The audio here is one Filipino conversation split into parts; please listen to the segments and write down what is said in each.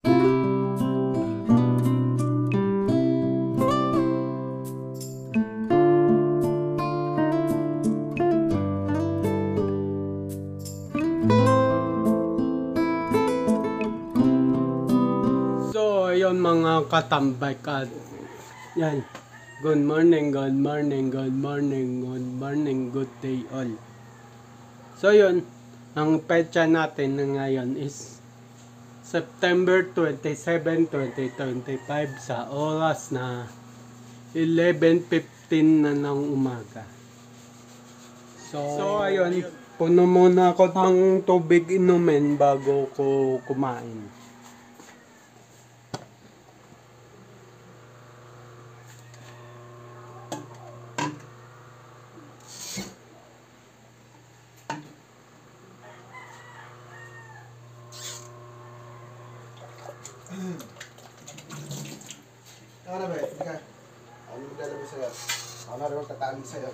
So, ayun mga katambay ka. Yan. Good morning, good morning, good morning, good morning, good day all. So, yun. Ang petsa natin na ngayon is September 27, 2025 sa oras na 11:15 na ng umaga. So ayun. Puno muna ako ng tubig inumin bago ko kumain. Ano ba? Ika. Ano yung lalabas sa'yo? Ano na rin tatali sa'yo?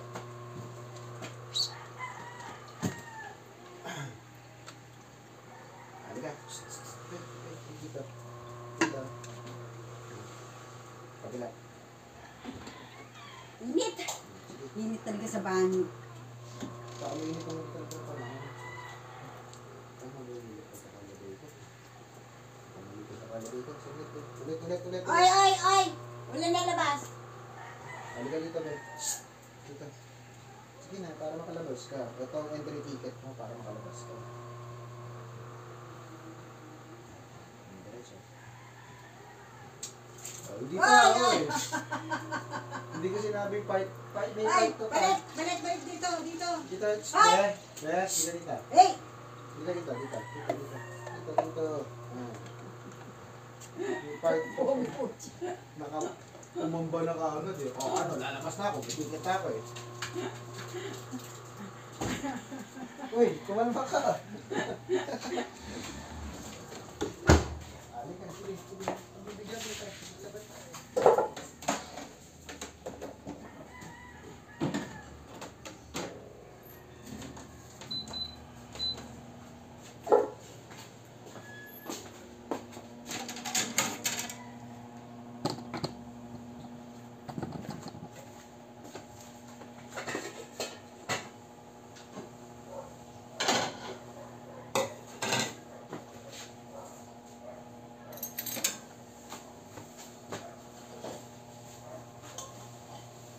Ano ka? Dito. Dito. Kabila. Init! Init talaga sa banyo. Baka may init ang talaga pa na. Tama ba yung init sa kanya dito? Tama dito sa kanya dito. Ulit. Ay, ay, ay! Wala nalabas. Halika dito, be. Dito. Sige na, para makalabas ka. Ito ang entry ticket mo para makalabas ka. Diretso. Oh, hindi pa, oy. Hindi ko sinabing fight. Fight, may Ay, fight to. balit dito. Dito, Ay! dito. Hey! Dito. Ah. May fight to. Umamba na kaagad eh. O ano, lalabas na ako. Bitikit na ako eh. Uy, kumalma ka. Halika, sige. Ang bibigyan kita. Labat tayo.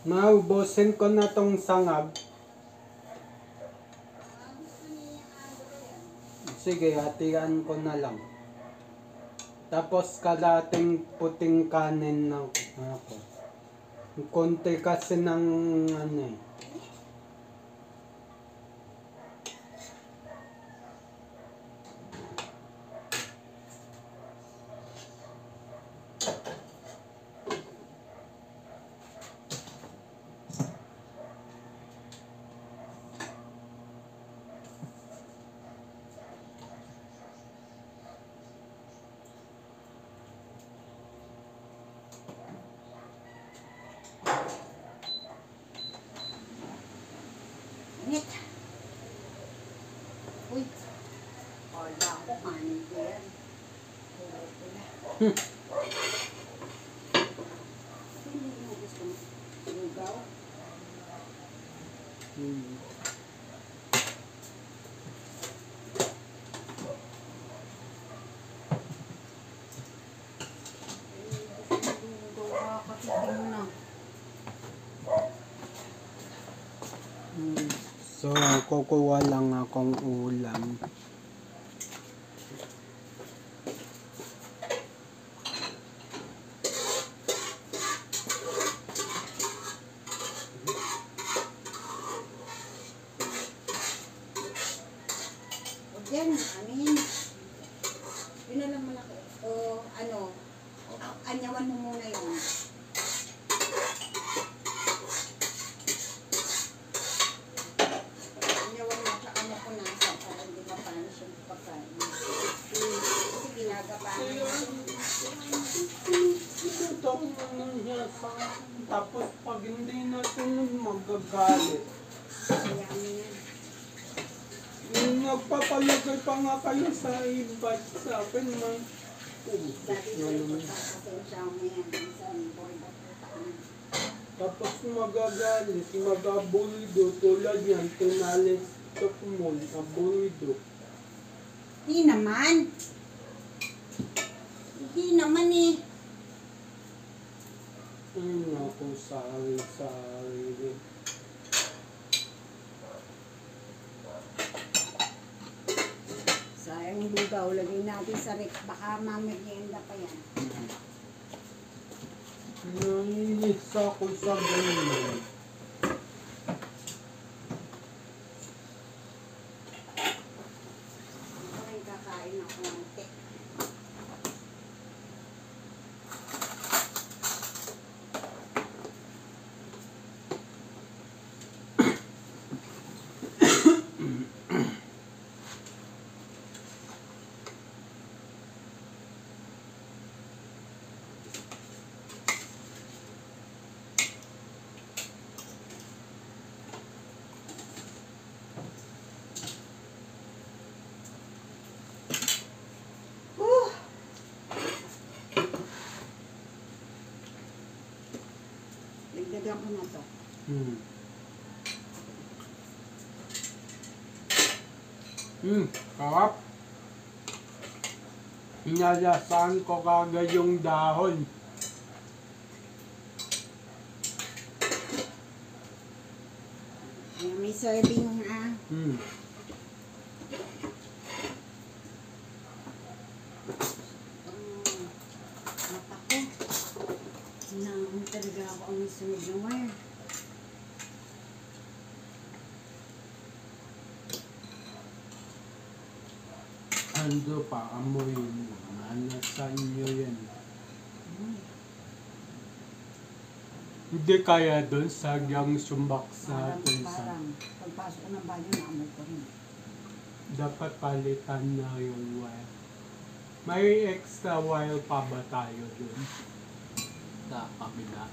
Maubusin ko na tong sangag. Sige, hatian ko na lang. Tapos kalating puting kanin na ako. Konti kasi ng ano eh. Init. Uy. Wala ako kanin ko yan. Hindi mo gusto mo. Lugaw. So, kukuha lang akong ulam. Yan, amin. Yun na lang malaki. O, ano, anyawan mo muna yun. Anyawan mo, tsaka mo punasan para hindi mapanis yung pagkain. Kasi ginagabahan mo. Tapos pag hindi nasunod, magagalit. Kaya mo yan. Nagpapalagay pa nga kayo sa invite sa akin, man. Dati Nga naman. pasensya mo yan. Minsan, boy, Tapos magagalit, magabulido, tulad yan, tinalis mo, abulido. Hindi naman. Hindi naman eh. Ay, naku, sorry. Sayang lugaw, lagay natin sa rek. Baka mamerienda pa yan. Nainis ako sa ganyan. Okay, kakain ako ng tek. Dagdagan ko na to. Sarap. Inalasahan ko kagad yung dahon. Ayan, may serving ah. Mata ko. Hinahamon talaga ako ang sunod ng wire. Ando pa, amoy mo. Nanasan nyo yan. Hindi kaya doon sagyang sumbak sa Parang pagpasok ko ng banyo, naamoy ko rin. dapat palitan na yung wire. May extra wire pa ba tayo dun? Sa kabila.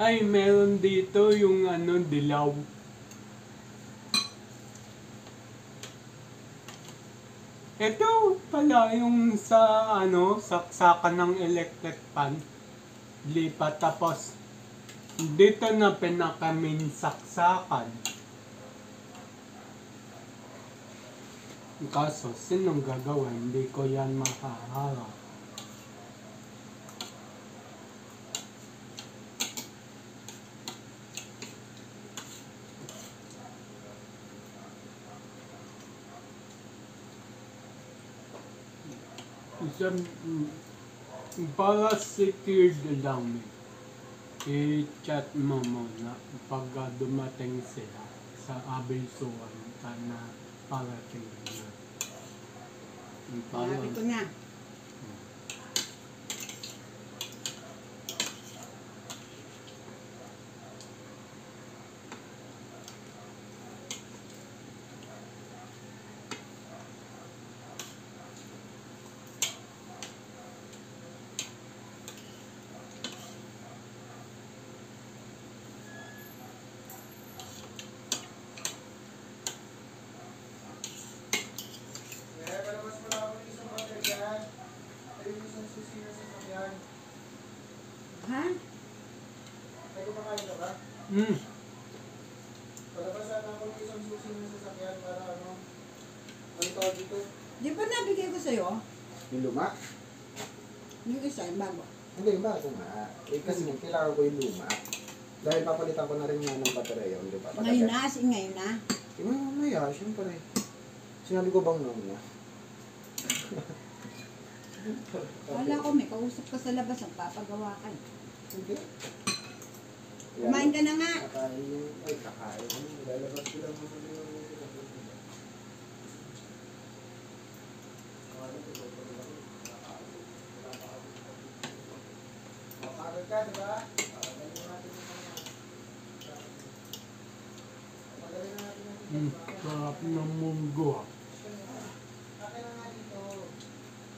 Ay, meron dito yung ano, dilaw. Ito pala yung sa ano, saksakan ng electric fan. Lipat tapos dito na pinakamin saksakan. Kaso, sinong gagawa? Hindi ko yan makaharap. Isang, para secured lang, i-chat mo muna pag dumating sila sa abisuan ka na parating na. Sabi ko na. Palabas mo lang ako ng isang water dyan. Ayun yung isang susi na sasakyan. Ha? Ay, kumakain ka ba? Palabasan ako ng isang susi na sasakyan para ano. Ano tawag dito? Di ba nabigay ko sa'yo? Yung luma? Yung isa, yung bago. Hindi, yung bago nga. Eh, kasi kailangan ko yung luma. Dahil papalitan ko na rin nga ng baterya yun, di ba? Ngayon na, as in ngayon na. Eh, mamaya, siyempre. Sinabi ko bang noon na? Wala ko, may kausap ka sa labas, nagpapagawa ka. Hindi. Kumain ka na nga. Kakain. Ay, kakain. Lalabas ko lang naman yung mapagod ka, di ba? Pagaling natin yung mga. Pagaling natin yung Sarap ng munggo. akin na nga dito.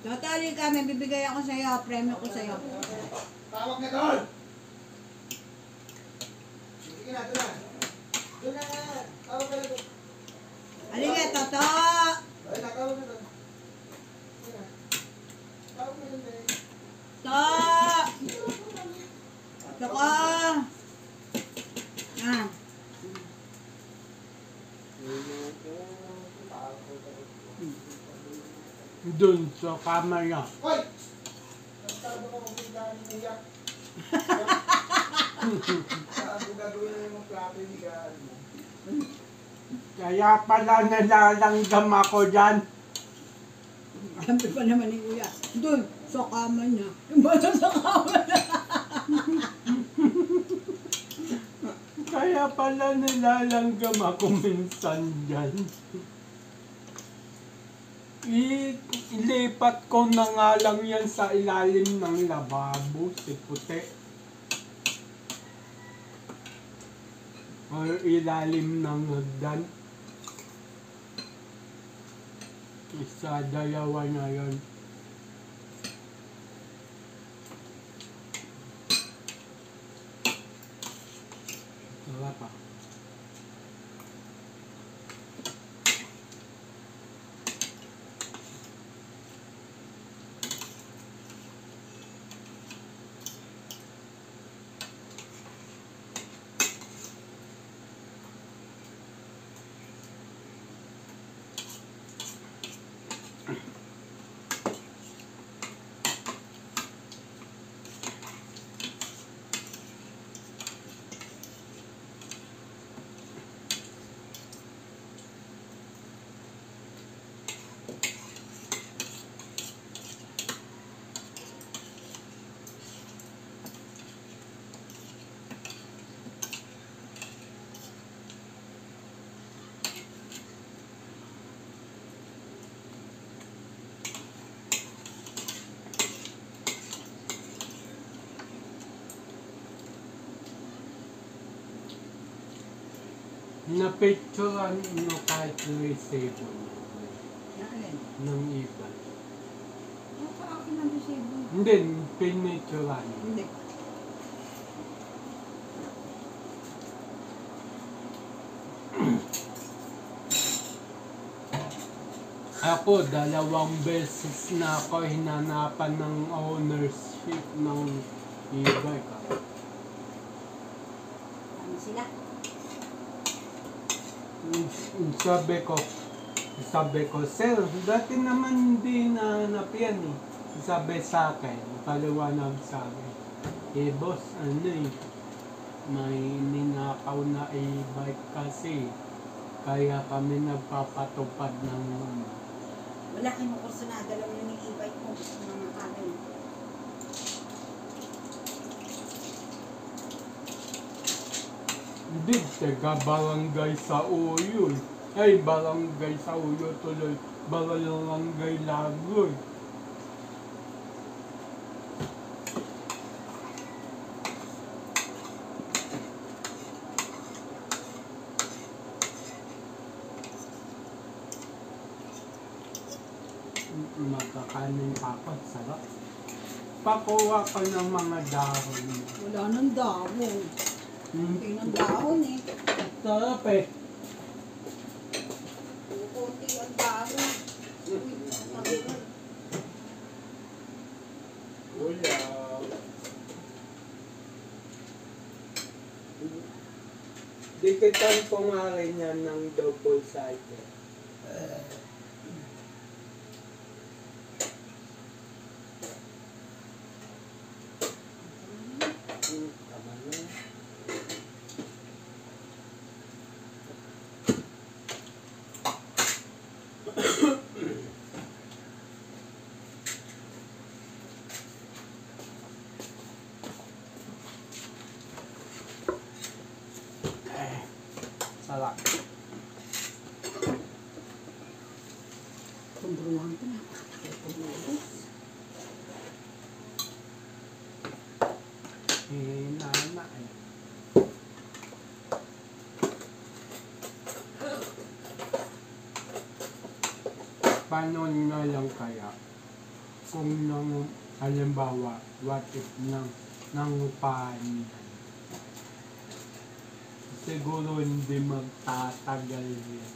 Totally ka, may bibigay ako sa'yo, premyo ko sa'yo. Tawag na doon! Sige na, doon na. Doon na. Tawag ka na doon. Halika, Toto! Ay, natawag na doon. Sige na. Ta! Saka! Ah. Dun sa kamera. Hoy! Nagtado ko kung biglaan ni Iyak. Saan ko gagawin yung mga plato yung higaan mo? Kaya pala nalalanggam ako dyan. Sabi pa naman ni Kuya, doon, sa kama niya. Yung bata sa kama niya. Kaya pala nalalanggam ako minsan dyan. Ilipat ko na nga lang yan sa ilalim ng lababo, si puti. Or ilalim ng hagdan. Isa, dalawa na yun. Wala pa. Napicturean nyo kahit resibo Alin? ng iba. Sa akin ang resibo. Hindi, pinicturean. Hindi. Ako, 2 beses na ako hinanapan ng ownership ng e-bike. Ano sila? Sabi ko, sir, dati naman hindi nahanap yan eh. Sabi sa akin, paliwanag sa akin. Eh boss, ano eh, may ninakaw na e-bike kasi. Kaya kami nagpapatupad ng Wala kayong kurso na dalaw na ng e-bike mo. Mga kanin. Hindi, taga barangay sa Uyo. Ay, barangay sa Uyo tuloy. Barangay Lagoy. Magkakanin pa ako, sarap. Pakuha ko ng mga dahon. Wala nang dahon. Hindi nang dahon eh. Sarap eh. Kunti ang dahon. Uy, sabi ko. Ulam. Dikitan ko nga rin yan ng double sided. Tama na. Sarap. Kumbruhan ko na. Hinana eh. Paano na lang kaya kung nang halimbawa what if nang paanihan, siguro hindi magtatagal yan.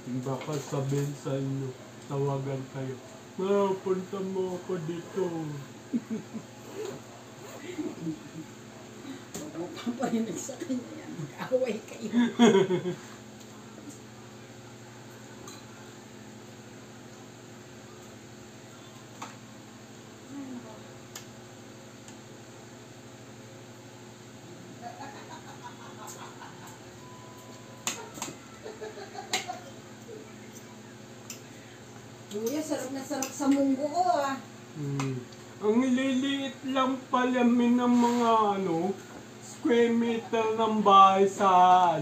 Baka sabihin sa inyo, tawagan kayo. Punta mo ako dito. Huwag mo paparinig sa kanya yan. Mag-away kayo. Kuya, sarap na sarap sa munggo ko ah. Ang liliit lang pala ng mga square meter ng bahay sa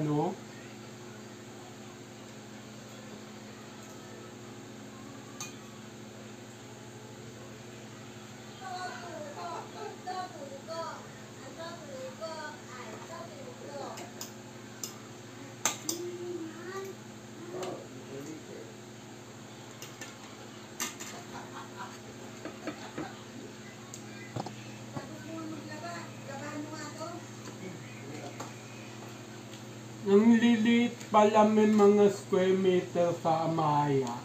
ang liliit pala mga square meter sa Amaya.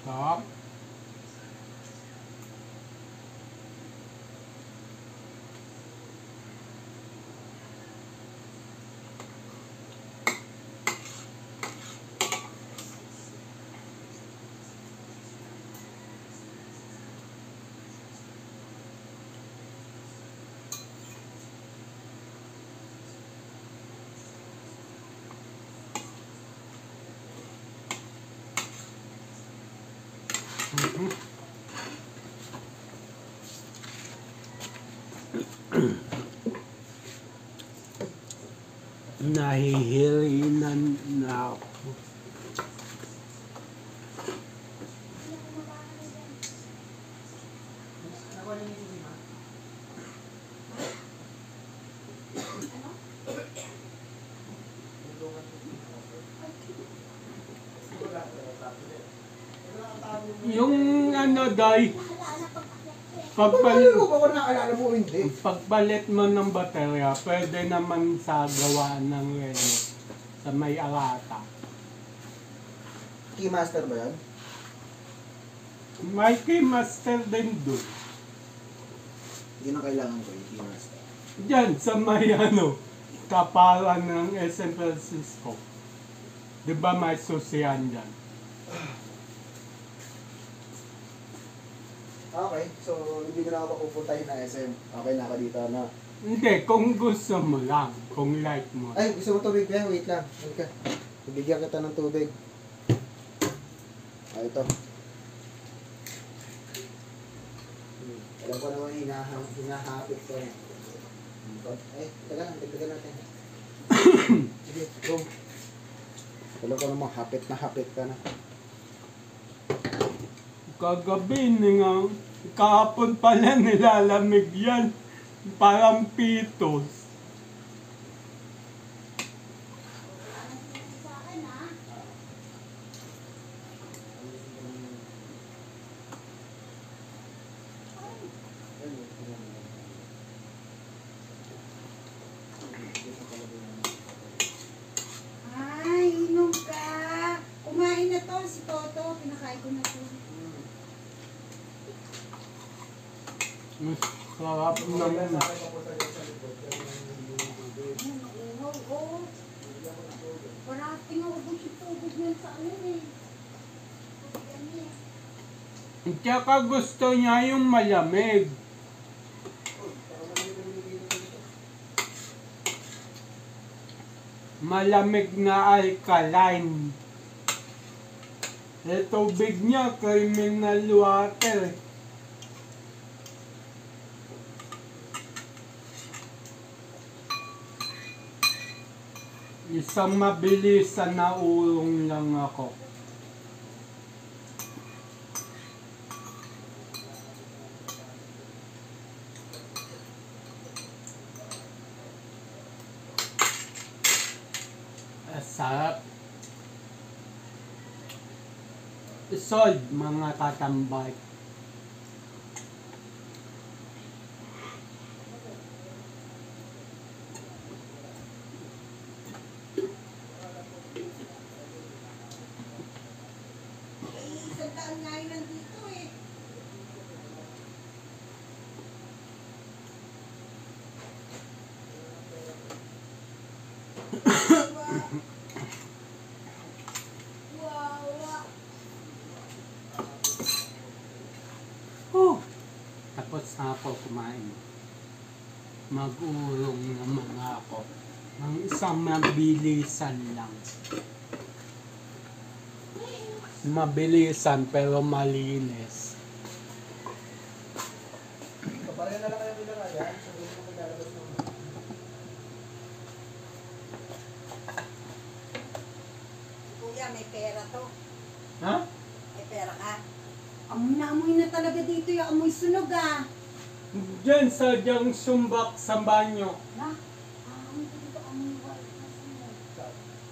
Sarap. Nahihilinan na ako. Yung day, pagpalit mo ng baterya, pwede naman sa gawa ng relo sa may alata. Keymaster ba yan? May keymaster din doon. Hindi na kailangan ko yung keymaster. Diyan sa may kapalan ng SM Francisco. Di ba may susiyan dyan? Okay, so hindi ko na ako pupuntahin na SM. Okay na ako dito na. Hindi, kung gusto mo lang. Kung like mo. Ay, gusto mo tubig ba? Wait lang. Wait ka. Bibigyan kita ng tubig. Ah, ito. Alam ko naman hinahapit ko. Ay, taga lang. Dagdagan natin. Sige, go. Alam ko naman hapit na hapit ka na. Kagabi nga, kahapon pala nilalamig yan. Parang pitos. Ay, inom ka. Kumain na to si Toto. Pinakain ko na to. Sarap naman. Oo. Parating ako po si tubig niyan sa eh. Tsaka gusto niya yung malamig. Malamig na alkaline. E tubig niya, criminal water. Isang mabilisan na ulong lang ako. Sarap. Solve mga katambay. Isang taon nga yun nandito eh. Wow, wow. Tapos na ako kumain. Mag-urong naman ako. Ang isang mabilisan lang. Mabilisan pero malinis. Papareho na lang kayo bilang yan. So, hindi mo maglalabas ng Kuya, may pera to. Ha? May pera ka. Amoy na talaga dito yung amoy sunog ah. Diyan sa diyang sumbak sa banyo. Na? Amoy ko dito amoy white na sunog.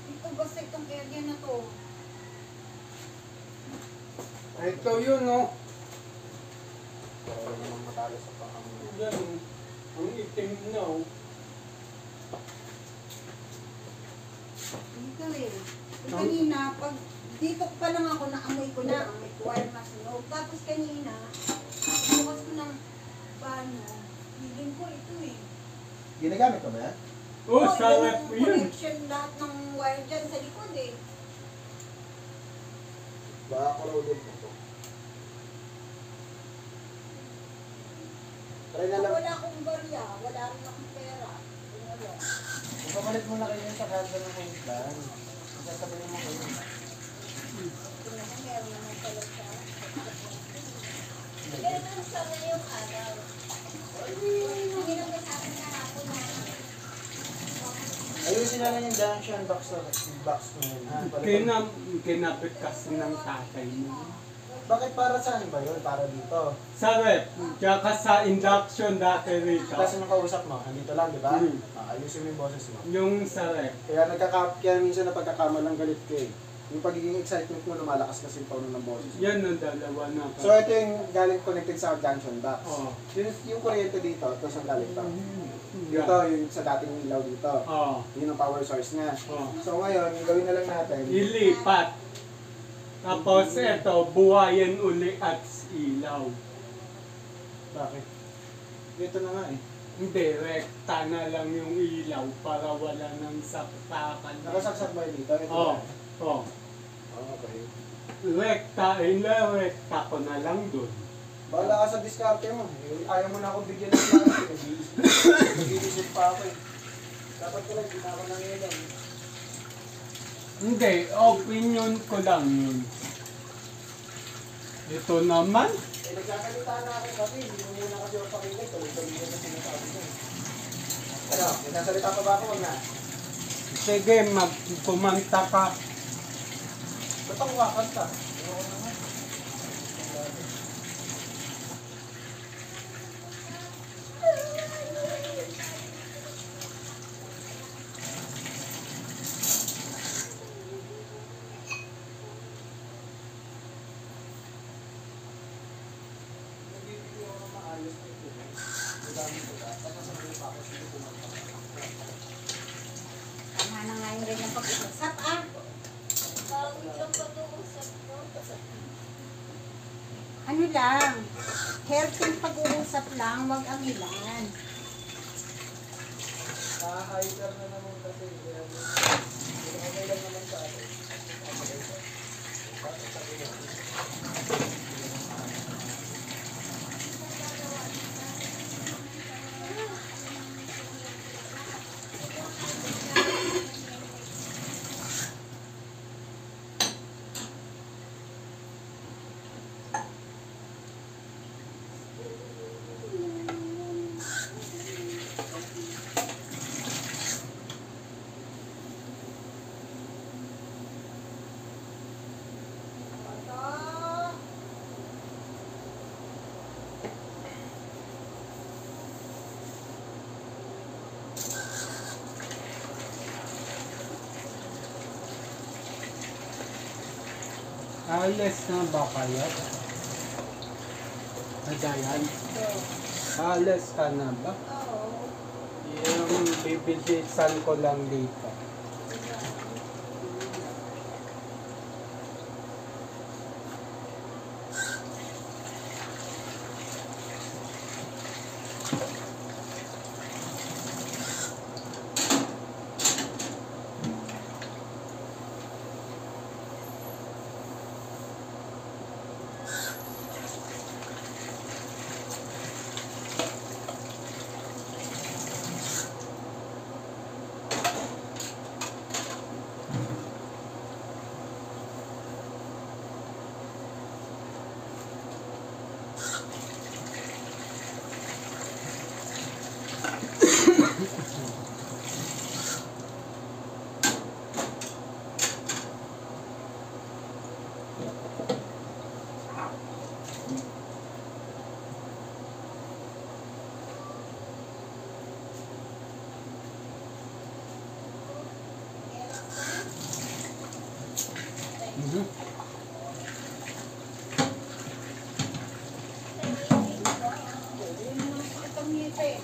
Dito basta itong area na to. Ito yun, oh. Para naman matalo sa pangamoy. Yan, ang itim na, oh. Dito eh. Kanina, pag dito pa lang ako, naamoy ko na. Amoy ko wire na sunog. Tapos kanina, bukas ko ng banyo. Feeling ko ito eh. Ginagamit ko ba yan? Oh, Oh, sarap yung yun. connection lahat ng wire dyan sa likod eh. Baka corroded mo to. Try na Kung lang. wala akong barya, wala rin akong pera. Kung wala. Kung pamalit mo na kayo sa kanta ng point plan, sasabihin mo kayo. Ito naman, meron naman pala siya. Pero nang sana yung araw. Hindi naman sa akin kahapon na. Ayusin na lang yung junction box mo yun. Ha? Kinapit kasi ng tatay mo. Bakit para saan ba yun? Para dito. Sa rep, tsaka sa induction dati rito. Kasi nung kausap mo, nandito lang, di ba? Hmm. Ayusin mo yung boses mo. Yung sa rep. Kaya minsan napagkakamalang galit ka eh. Yung pagiging excitement mo, lumalakas kasi yung tono ng boses mo. Yan ang dalawa na. So ito yung galing connected sa junction box. Oo. Yung kuryente dito, ito sa galing to. Dito, Yan. yung sa dating ilaw dito. Oo. Yun ang power source niya. Oo. So ngayon, yung gawin na lang natin. Ilipat. Tapos ito, buhayin uli at ilaw. Bakit? Dito na nga eh. Hindi, rekta na lang yung ilaw para wala nang saksakan. Nakasaksak ba yun dito? Ito Oo. ba? Oo. Okay. Rekta ko na lang dun. Bahala ka sa diskarte mo. Ayaw mo na akong bigyan ng klaro. Nag-iisip pa ako eh. Dapat ko lang, di na ako nangilang. Hindi, opinion ko lang yun. Ito naman, Eh, nagkakalita na ako kasi. Hindi mo muna kasi ako pakinggan. Tuloy-tuloy ko na sinasabi ko. Ano, nagsasalita pa ba ako? Wag na. sige, magpumanta ka. Ba't ako kakanta? Ayoko naman. Nagbibigay ako ng maayos na ito. Madami ko ba? Tapos sabi pa ako sino kumanta. Tama na nga yung rin ang pag-usap ah. Ano lang, healthy pag-uusap lang, wag ang ilan. Naka-hider na naman kasi. Kaya okay lang naman sa akin. Alis na ba kayo? Adayan? So, Alis ka na ba? oo. Yung bibilisan ko lang dito. Mhm. Yun naman sa kitang ngipin.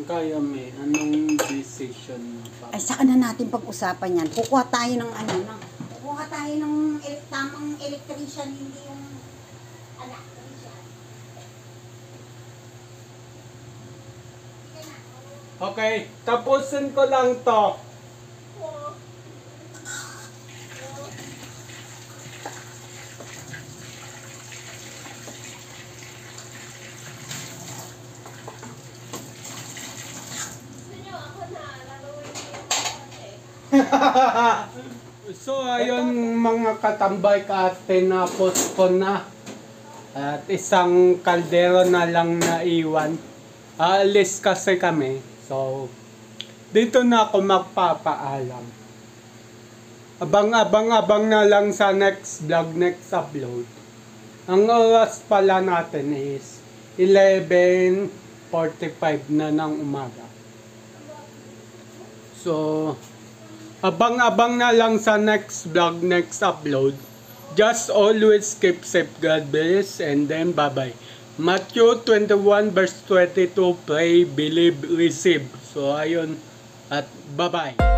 Kaya may anong decision mo pa? Ay, saka na natin pag-usapan yan. Kukuha tayo ng ano, Kukuha tayo ng tamang electrician, hindi yung electrician. Okay, tapusin ko lang to. So ayun mga katambay ka, tinapos ko na. At isang kaldero na lang naiwan. Aalis kasi kami. So dito na ako magpapaalam. Abang na lang sa next vlog, next upload. Ang oras pala natin is 11:45 na ng umaga. So abang na lang sa next vlog, next upload. Just always keep safe, God bless, and then bye-bye. Matthew 21 verse 22, pray, believe, receive. So ayun, at bye-bye.